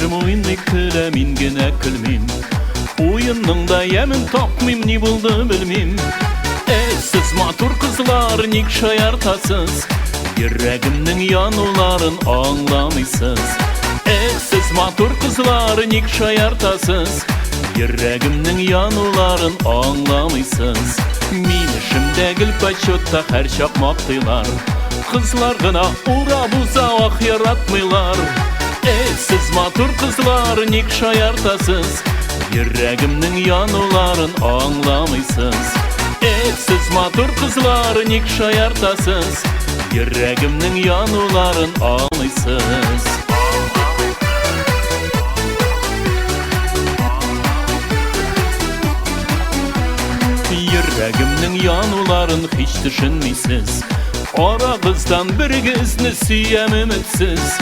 Кешем уйный көлә, мин генә көлмим. Уйынның да ямын тапмыйм, ни булды белмим. Сез матур кызлар, ник шаяртасыз? Йөрәгемнең януларын аңламыйсыз. Сез матур кызлар, ник шаяртасыз? Йөрәгемнең януларын аңламыйсыз. Мин эшемдә гел почетта һәр чак мактыйлар. Кызлар гына ура буза ах яратмыйлар. Сез матур кызлар, ник шаяртасыз? Йөрәгемнең януларын аңламыйсыз. Сез матур кызлар, ник шаяртасыз? Йөрәгемнең януларын аңламыйсыз. Йөрәгемнең януларын һич төшенмисез. Арагыздан берегезне сөям өметсез.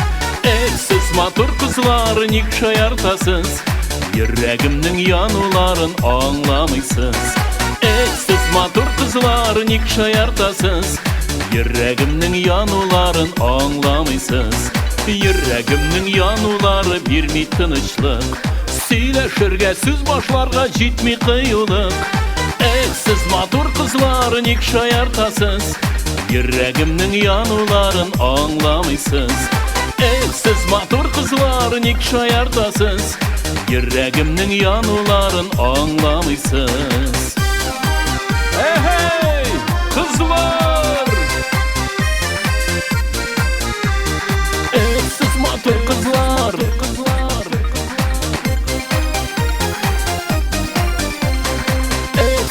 Сез матур кызлар, ник шаяртасыз? Йөрәгемнең януларын аңламыйсыз. Сез матур кызлар, ник шаяртасыз? Йөрәгемнең януларын аңламыйсыз. Йөрәгемнең янулары бирми тынычлык. Сөйләшергә сүз башларга җитми кыюлык. Сез матур кызлар, ник шаяртасыз? Йөрәгемнең януларын аңламыйсыз. Сез матур кызлар, ник шаяртасыз? Йөрәгемнең януларын аңламыйсыз. Эй, кызлар! Сез матур кызлар!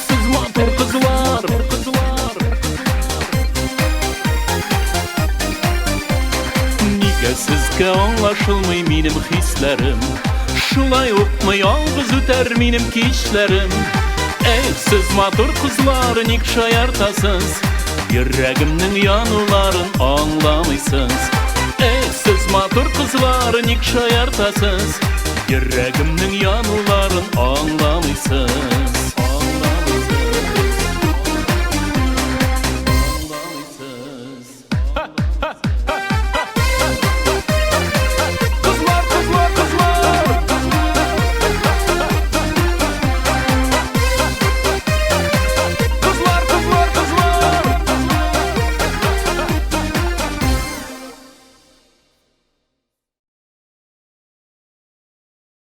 Сез матур кызлар! Нигә сезгә аңлашылмый минем хисләрем? Шулай укмый ялгыз үтәр минем кичләрем. Сез матур кызлар, ник шаяртасыз? Йөрәгемнең януларын аңламыйсыз. Сез матур кызлар, ник шаяртасыз? Йөрәгемнең януларын аңламыйсыз.